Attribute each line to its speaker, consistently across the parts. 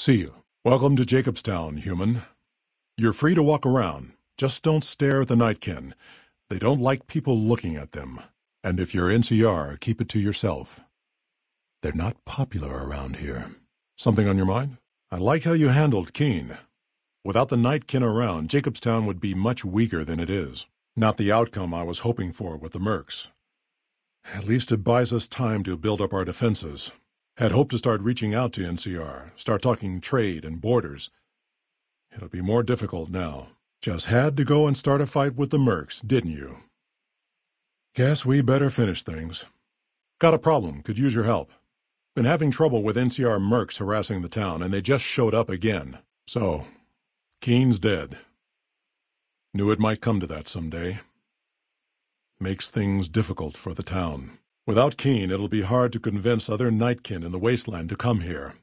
Speaker 1: See you. Welcome to Jacobstown, human. You're free to walk around. Just don't stare at the nightkin. They don't like people looking at them. And if you're NCR, keep it to yourself. They're not popular around here. Something on your mind? I like how you handled Keene. Without the nightkin around, Jacobstown would be much weaker than it is. Not the outcome I was hoping for with the mercs. At least it buys us time to build up our defenses. Had hoped to start reaching out to NCR, start talking trade and borders. It'll be more difficult now. Just had to go and start a fight with the mercs, didn't you? Guess we better finish things. Got a problem, could use your help. Been having trouble with NCR mercs harassing the town, and they just showed up again. So, Keene's dead. Knew it might come to that someday. Makes things difficult for the town. Without Keene, it'll be hard to convince other nightkin in the wasteland to come here,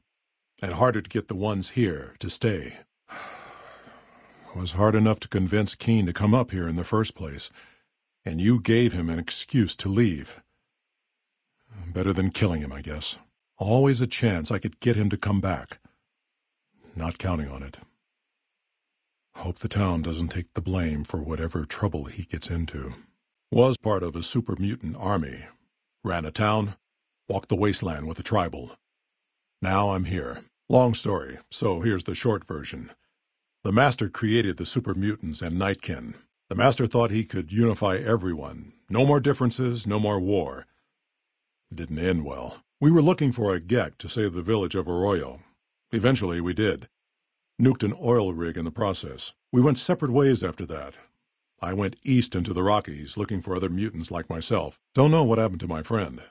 Speaker 1: and harder to get the ones here to stay. It was hard enough to convince Keene to come up here in the first place, and you gave him an excuse to leave. Better than killing him, I guess. Always a chance I could get him to come back. Not counting on it. Hope the town doesn't take the blame for whatever trouble he gets into. Was part of a super mutant army. Ran a town, walked the wasteland with a tribal. Now I'm here. Long story, so here's the short version. The Master created the super mutants and nightkin. The Master thought he could unify everyone. No more differences, no more war. It didn't end well. We were looking for a Gek to save the village of Arroyo. Eventually we did. Nuked an oil rig in the process. We went separate ways after that. I went east into the Rockies, looking for other mutants like myself. Don't know what happened to my friend.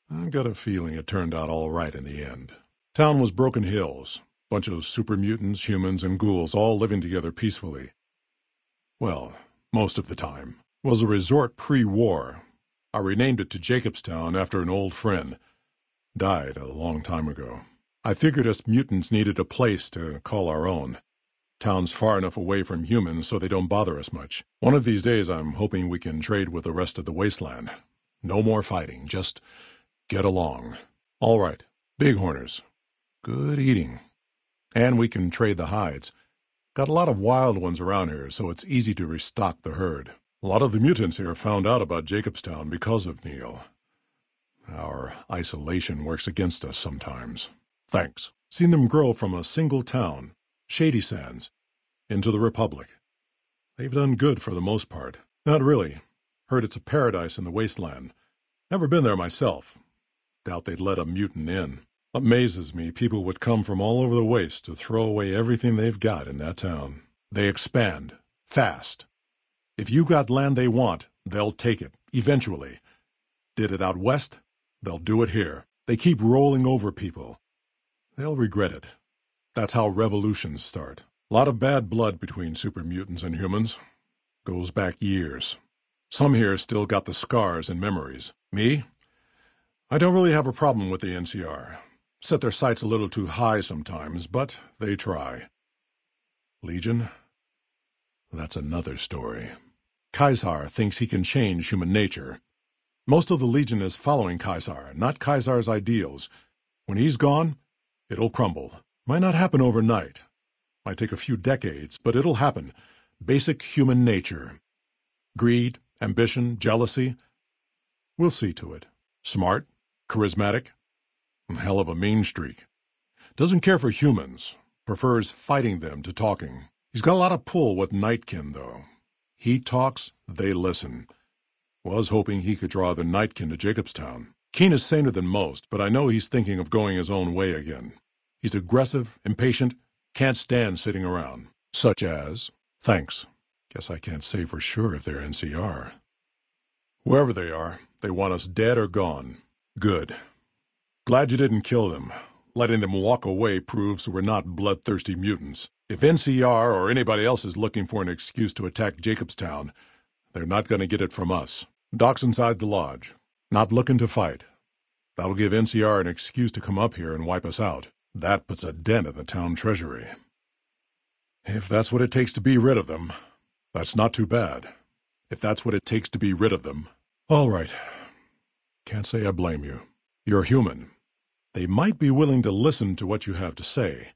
Speaker 1: I got a feeling it turned out all right in the end. Town was Broken Hills. Bunch of super mutants, humans, and ghouls all living together peacefully. Well, most of the time. Was a resort pre-war. I renamed it to Jacobstown after an old friend. Died a long time ago. I figured us mutants needed a place to call our own. Town's far enough away from humans so they don't bother us much. One of these days I'm hoping we can trade with the rest of the wasteland. No more fighting, just get along. All right, bighorners. Good eating. And we can trade the hides. Got a lot of wild ones around here, so it's easy to restock the herd. A lot of the mutants here found out about Jacobstown because of Neil. Our isolation works against us sometimes. Thanks. Seen them grow from a single town, Shady Sands, into the Republic. They've done good for the most part. Not really. Heard it's a paradise in the wasteland. Never been there myself. Doubt they'd let a mutant in. Amazes me people would come from all over the waste to throw away everything they've got in that town. They expand. Fast. If you got land they want, they'll take it. Eventually. Did it out west? They'll do it here. They keep rolling over people. They'll regret it. That's how revolutions start. A lot of bad blood between super mutants and humans. Goes back years. Some here still got the scars and memories. Me? I don't really have a problem with the NCR. Set their sights a little too high sometimes, but they try. Legion? That's another story. Caesar thinks he can change human nature. Most of the Legion is following Caesar, not Caesar's ideals. When he's gone, it'll crumble. Might not happen overnight. Might take a few decades, but it'll happen. Basic human nature. Greed, ambition, jealousy. We'll see to it. Smart, charismatic, hell of a mean streak. Doesn't care for humans. Prefers fighting them to talking. He's got a lot of pull with nightkin, though. He talks, they listen. Was hoping he could draw the nightkin to Jacobstown. Keene is saner than most, but I know he's thinking of going his own way again. He's aggressive, impatient, can't stand sitting around. Such as, thanks. Guess I can't say for sure if they're NCR. Whoever they are, they want us dead or gone. Good. Glad you didn't kill them. Letting them walk away proves we're not bloodthirsty mutants. If NCR or anybody else is looking for an excuse to attack Jacobstown, they're not going to get it from us. Doc's inside the lodge. Not looking to fight. That'll give NCR an excuse to come up here and wipe us out. That puts a dent in the town treasury. If that's what it takes to be rid of them, that's not too bad. If that's what it takes to be rid of them, all right. Can't say I blame you. You're human. They might be willing to listen to what you have to say.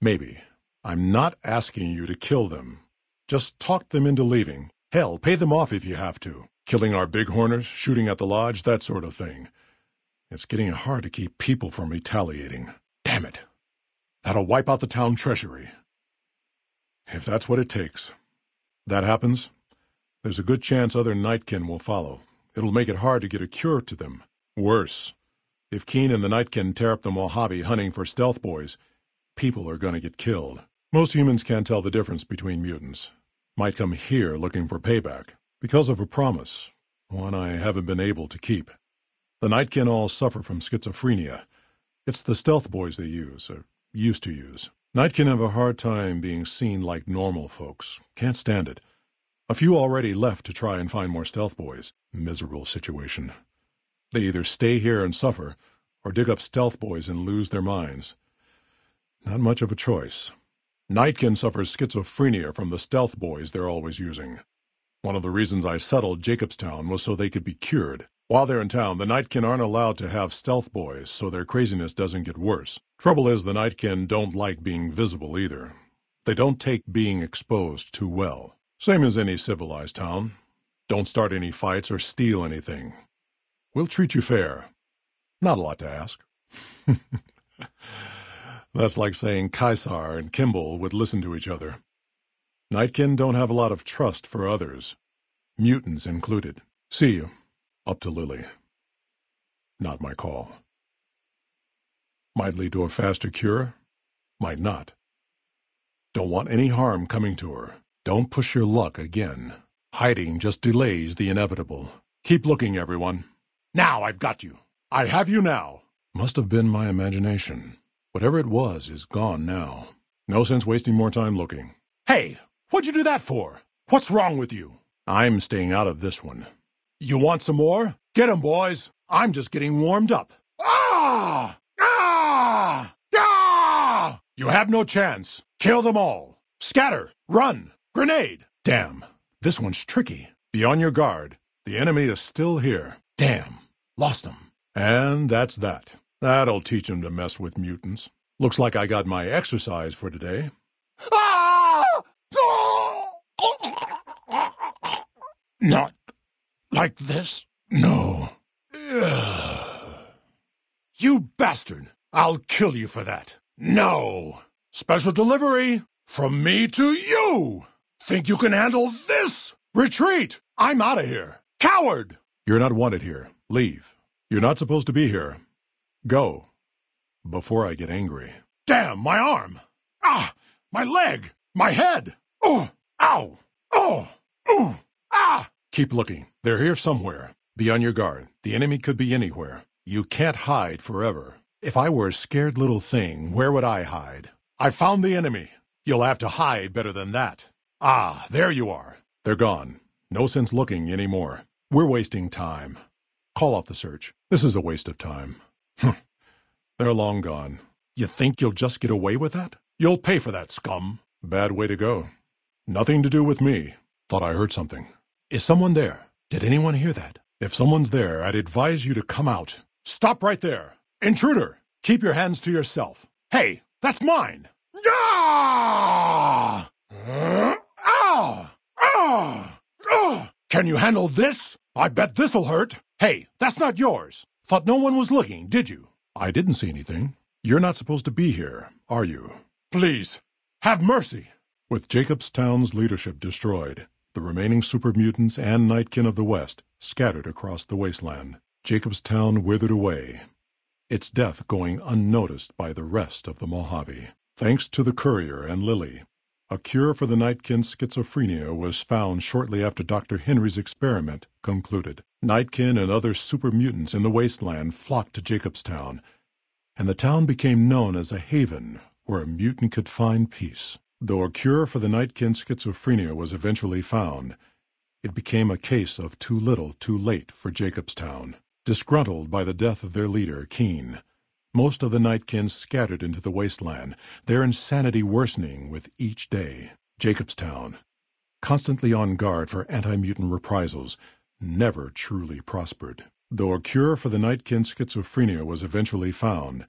Speaker 1: Maybe. I'm not asking you to kill them. Just talk them into leaving. Hell, pay them off if you have to. Killing our bighorners, shooting at the lodge, that sort of thing. It's getting hard to keep people from retaliating. Damn it. That'll wipe out the town treasury. If that's what it takes. That happens, there's a good chance other Nightkin will follow. It'll make it hard to get a cure to them. Worse, if Keen and the Nightkin tear up the Mojave hunting for stealth boys, people are going to get killed. Most humans can't tell the difference between mutants. Might come here looking for payback, because of a promise, one I haven't been able to keep. The Nightkin all suffer from schizophrenia. It's the stealth boys they use, or used to use. Nightkin have a hard time being seen like normal folks. Can't stand it. A few already left to try and find more stealth boys. Miserable situation. They either stay here and suffer, or dig up stealth boys and lose their minds. Not much of a choice. Nightkin suffers schizophrenia from the stealth boys they're always using. One of the reasons I settled Jacobstown was so they could be cured. While they're in town, the Nightkin aren't allowed to have stealth boys, so their craziness doesn't get worse. Trouble is, the Nightkin don't like being visible either. They don't take being exposed too well. Same as any civilized town. Don't start any fights or steal anything. We'll treat you fair. Not a lot to ask. That's like saying Caesar and Kimball would listen to each other. Nightkin don't have a lot of trust for others. Mutants included. See you. Up to Lily. Not my call. Might lead to a faster cure. Might not. Don't want any harm coming to her. Don't push your luck again. Hiding just delays the inevitable. Keep looking, everyone. Now I've got you. I have you now. Must have been my imagination. Whatever it was is gone now. No sense wasting more time looking. Hey, what'd you do that for? What's wrong with you? I'm staying out of this one. You want some more? Get 'em, boys. I'm just getting warmed up. Ah! Ah! Ah! You have no chance. Kill them all. Scatter. Run. Grenade. Damn. This one's tricky. Be on your guard. The enemy is still here. Damn. Lost 'em. And that's that. That'll teach 'em to mess with mutants. Looks like I got my exercise for today. Ah! Not like this. No. You bastard! I'll kill you for that. No! Special delivery from me to you! Think you can handle this? Retreat! I'm out of here. Coward! You're not wanted here. Leave. You're not supposed to be here. Go. Before I get angry. Damn, my arm! Ah! My leg! My head! Oh! Ow! Oh! Oh! Ah! Keep looking. They're here somewhere. Be on your guard. The enemy could be anywhere. You can't hide forever. If I were a scared little thing, where would I hide? I found the enemy. You'll have to hide better than that. Ah, there you are. They're gone. No sense looking anymore. We're wasting time. Call off the search. This is a waste of time. They're long gone. You think you'll just get away with that? You'll pay for that, scum. Bad way to go. Nothing to do with me. Thought I heard something. Is someone there? Did anyone hear that? If someone's there, I'd advise you to come out. Stop right there. Intruder, keep your hands to yourself. Hey, that's mine. Ah! Ah! Ah! Ah! Can you handle this? I bet this'll hurt. Hey, that's not yours. Thought no one was looking, did you? I didn't see anything. You're not supposed to be here, are you? Please, have mercy. With Jacobstown's leadership destroyed, the remaining super mutants and Nightkin of the West scattered across the wasteland, Jacobstown withered away, its death going unnoticed by the rest of the Mojave. Thanks to the courier and Lily, a cure for the Nightkin's schizophrenia was found shortly after Dr. Henry's experiment concluded. Nightkin and other super mutants in the wasteland flocked to Jacobstown, and the town became known as a haven where a mutant could find peace. Though a cure for the Nightkin's schizophrenia was eventually found, it became a case of too little too late for Jacobstown. Disgruntled by the death of their leader, Keen, most of the Nightkin scattered into the wasteland, their insanity worsening with each day. Jacobstown, constantly on guard for anti-mutant reprisals, never truly prospered. Though a cure for the Nightkin schizophrenia was eventually found,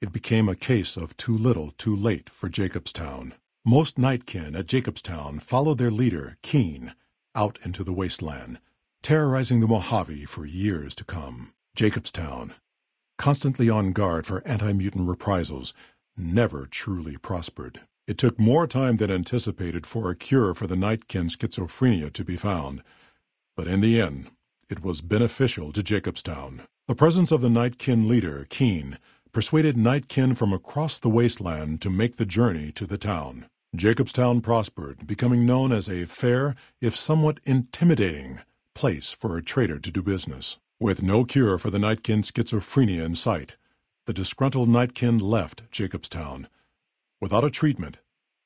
Speaker 1: it became a case of too little too late for Jacobstown. Most Nightkin at Jacobstown followed their leader, Keen, out into the wasteland, terrorizing the Mojave for years to come. Jacobstown, constantly on guard for anti-mutant reprisals, never truly prospered. It took more time than anticipated for a cure for the Nightkin schizophrenia to be found, but in the end, it was beneficial to Jacobstown. The presence of the Nightkin leader, Keen, persuaded Nightkin from across the wasteland to make the journey to the town. Jacobstown prospered, becoming known as a fair, if somewhat intimidating, place for a trader to do business. With no cure for the Nightkin schizophrenia in sight, the disgruntled Nightkin left Jacobstown. Without a treatment,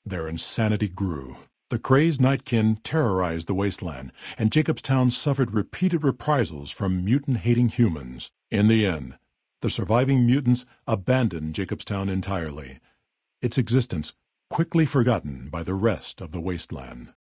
Speaker 1: their insanity grew. The crazed Nightkin terrorized the wasteland, and Jacobstown suffered repeated reprisals from mutant-hating humans. In the end, the surviving mutants abandoned Jacobstown entirely, its existence quickly forgotten by the rest of the wasteland.